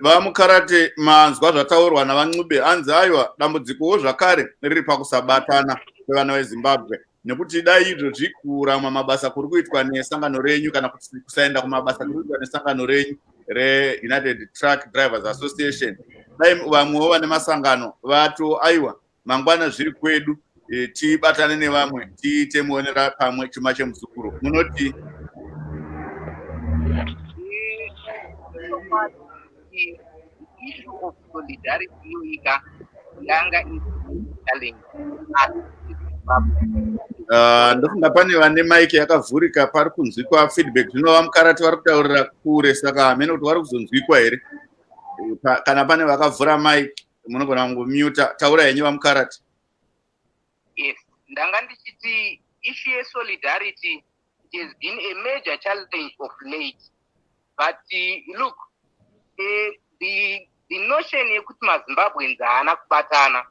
Speaker 2: Vamukarate manzwa zvataurwa naVangube anzi aiwa dambudzikowo zvakare riri pakusabatana kwevana veZimbabwe, nekuti dai izvo zvikura mumabasa kuri kuitwa nesangano renyu kana kusaenda kumabasa kuri kuitwa nesangano renyu reUnited Truck Drivers Association, dai vamwewo vane masangano vato aiwa mangwana zviri kwedu, tibatane nevamwe tiite muonera pamwe chuma chemuzukuru. Munoti
Speaker 6: the issue of solidarity Jonga is challenge.
Speaker 2: Ndofunga pane vane maiki yakavhurika pari kunzwikwa feedback. Zvino vamukarati vari kutaurira kure, saka hamene kuti vari kuzonzwikwa here. Kana pane vakavhura maiki munogona kungomuta. Taura henyu vamukarati.
Speaker 6: Yes, ndanga ndichiti issue yesolidarity has been a major challenge of late. But look, the notion yekuti maZimbabweans haana kubatana,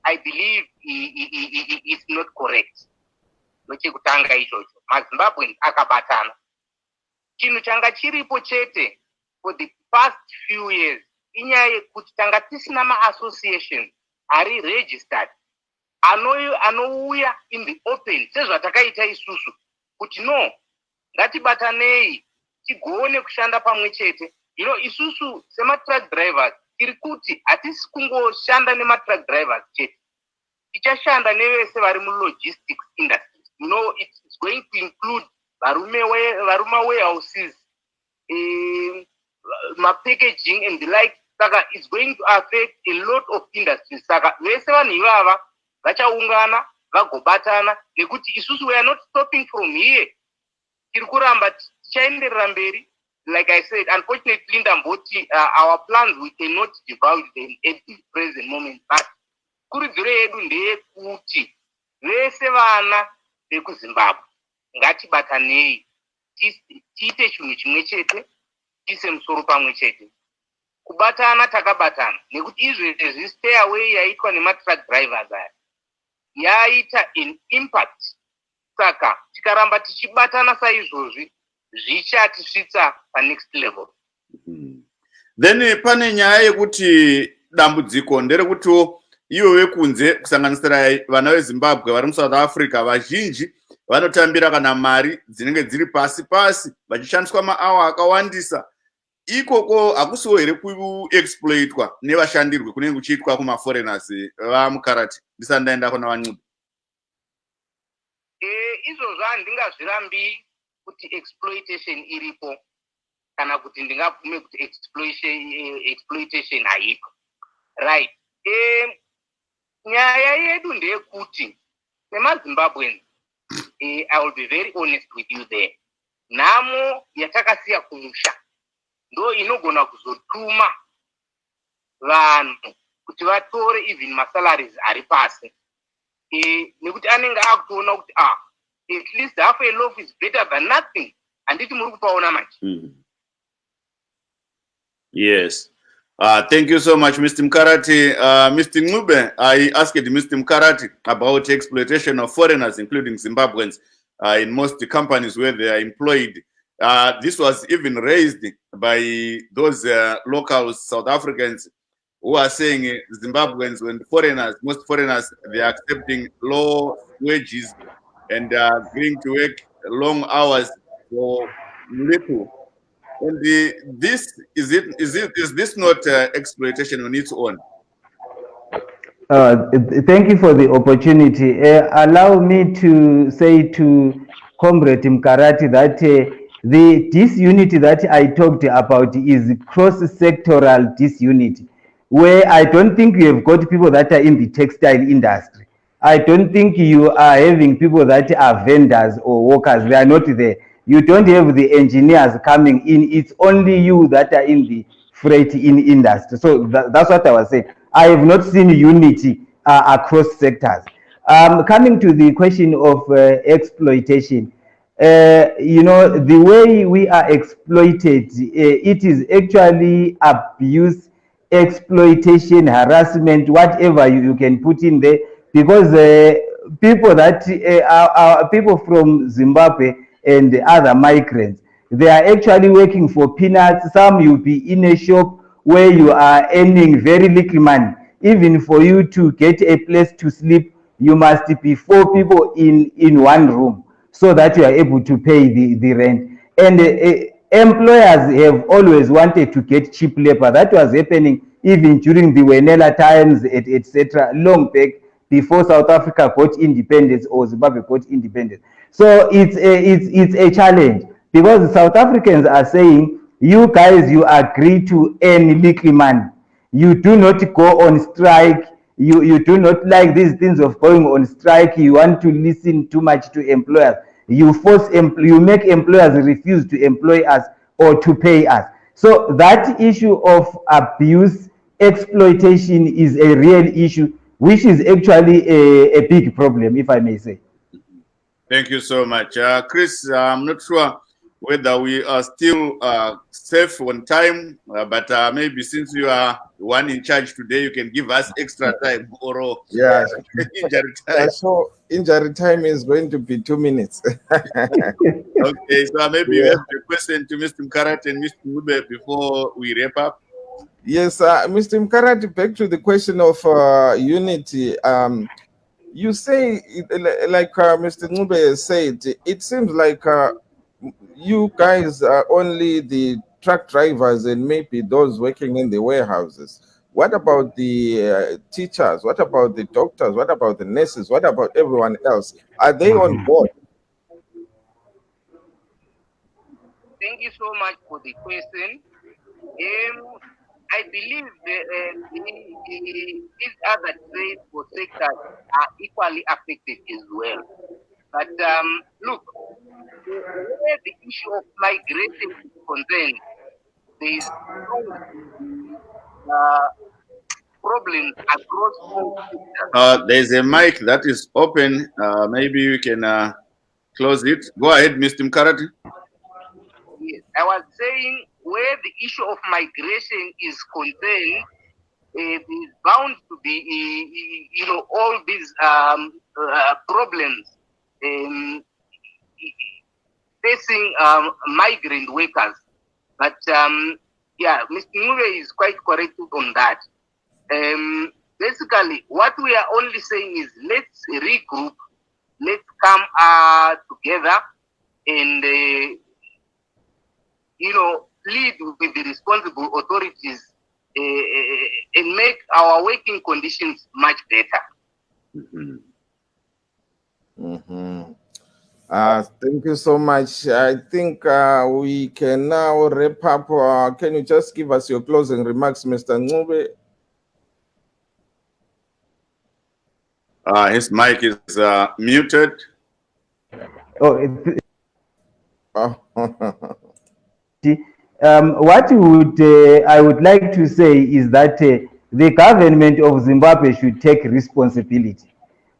Speaker 6: I believe is not correct. Nochekutanga ichocho, maZimbabweans akabatana. Chinhu changa chiripo chete for the past few years, inyaya yekuti tanga tisina ma-association ari registered, anouya in the open, sezvatakaita isusu, kuti no, ngatibatanei, tigone kushanda pamwe chete. Isusu sema-truck drivers, tiri kuti hatisi kungoshanda nema-truck drivers chete. Tichashanda nevese vari mu-logistics industry. It's going to include varuma warehouses, packaging and the like. Saka it's going to affect a lot of industries. Saka vese vanhu ivava vachaungana vagobatana nekuti isusu we are not stopping from here. Tiri kuramba tichaenderera mberi. like I said, unfortunately, Ndamboti, our plans, we cannot divulge them at the present moment. But kurudziro yedu ndeyekuti vese vana vekuzimbabwe ngatibatanei tiite chinhu chimwe chete, tiise musoro pamwe chete. Kubatana takabatana nekuti izvezvi stay away yaitwa nematruck drivers aya yaita an impact. Saka tikaramba tichibatana saizvozvi zvichatisvitsa panext level.
Speaker 2: Then pane nyaya yekuti dambudziko nderekutiwo ivo vekunze kusanganisira vana veZimbabwe vari muSouth Africa vazhinji vanotambira kana mari dzinenge dziri pasi pasi vachishandiswa maawa akawandisa. Ikoko hakusiwo here kuexploitwa nevashandirwe kunenge kuchiitwa kumaforeigners vamukarati. Ndisati ndaenda kuna Vancubi.
Speaker 6: Izvozvo handingazvirambi kuti exploitation iripo kana kuti ndingabvume kuti exploitation haiko. Right. Nyaya yedu ndeyekuti semaZimbabweans, I will be very honest with you there. Nhamo yatakasiya kumusha ndo inogona kuzotuma vanhu kuti vatore even masalaries ari pasi. Nekuti anenge akutoona kuti at least half a loaf is better than nothing. Handiti muri kupaona manje.
Speaker 2: Yes. Thank you so much, Mr. Mkarati. Mr. Ngube, I asked Mr. Mkarati about exploitation of foreigners, including Zimbabweans, in most companies where they are employed. This was even raised by those local South Africans who are saying Zimbabweans, when foreigners, most foreigners, they are accepting low wages and going to work long hours for little. And is this not exploitation on its own?
Speaker 4: Thank you for the opportunity. Allow me to say to Comrade Mkarati that the disunity that I talked about is cross-sectoral disunity, where I don't think you have got people that are in the textile industry. I don't think you are having people that are vendors or workers. They are not there. You don't have the engineers coming in. It's only you that are in the freight industry. So that's what I was saying. I have not seen unity across sectors. Coming to the question of exploitation, the way we are exploited, it is actually abuse, exploitation, harassment, whatever you can put in there, because people that are people from Zimbabwe and other migrants, they are actually working for peanuts. Some you'll be in a shop where you are earning very little money. Even for you to get a place to sleep, you must be 4 people in one room so that you are able to pay the rent. And employers have always wanted to get cheap labor. That was happening even during the Wenela times, etc., long back, before South Africa got independence or Zimbabwe got independence. So it's a challenge, because South Africans are saying, you guys, you agree to earn little money. You do not go on strike. You do not like these things of going on strike. You want to listen too much to employers. You make employers refuse to employ us or to pay us. So that issue of abuse, exploitation is a real issue, which is actually a big problem, if I may say.
Speaker 2: Thank you so much. Chris, I'm not sure whether we are still safe on time, but maybe since you are the one in charge today, you can give us extra time or injury time.
Speaker 1: So injury time is going to be 2 minutes.
Speaker 2: Okay, so maybe you have a question to Mr. Mkarati and Mr. Ngube before we wrap up.
Speaker 1: Yes, Mr. Mkarati, back to the question of unity. You say, like Mr. Ngube said, it seems like you guys are only the truck drivers and maybe those working in the warehouses. What about the teachers? What about the doctors? What about the nurses? What about everyone else? Are they on board?
Speaker 6: Thank you so much for the question. I believe these other trades or sectors are equally affected as well. But look, where the issue of migration is concerned, there is problems across all sectors.
Speaker 2: There's a mic that is open. Maybe we can close it. Go ahead, Mr. Mkarati.
Speaker 6: Yes, I was saying where the issue of migration is concerned, there's bound to be, all these problems facing migrant workers. But yeah, Mr. Mube is quite correct on that. Basically, what we are only saying is let's regroup, let's come together and lead with the responsible authorities and make our working conditions much better.
Speaker 1: Thank you so much. I think we can now wrap up. Can you just give us your closing remarks, Mr. Ncube?
Speaker 2: His mic is muted.
Speaker 4: What I would like to say is that the government of Zimbabwe should take responsibility.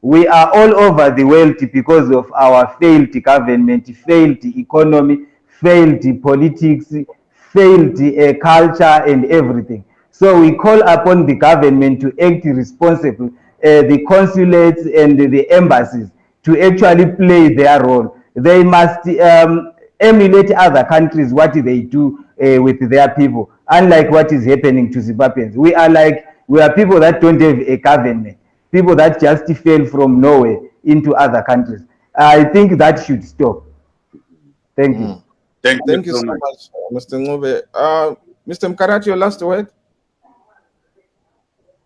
Speaker 4: We are all over the world because of our failed government, failed economy, failed politics, failed culture and everything. So we call upon the government to act responsible, the consulates and the embassies to actually play their role. They must emulate other countries, what they do with their people, unlike what is happening to Zimbabweans. We are people that don't have a government, people that just fell from nowhere into other countries. I think that should stop. Thank you.
Speaker 1: Thank you so much, Mr. Ncube. Mr. Mkarati, your last word?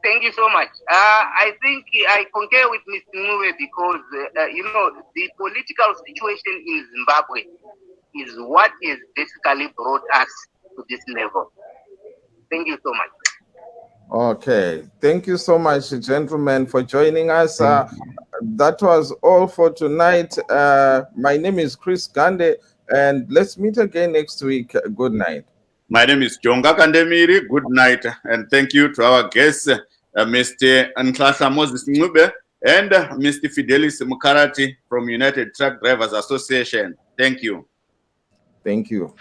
Speaker 6: Thank you so much. I think I concur with Mr. Ncube because, the political situation in Zimbabwe is what is basically brought us to this level. Thank you so much.
Speaker 1: Okay. Thank you so much, gentlemen, for joining us. That was all for tonight. My name is Chris Gande, and let's meet again next week. Good night.
Speaker 2: My name is Jonga Kandemiiri. Good night, and thank you to our guests, Mr. Nklahla Moses Ncube and Mr. Fidelis Mkarati from United Truck Drivers Association. Thank you.
Speaker 1: Thank you.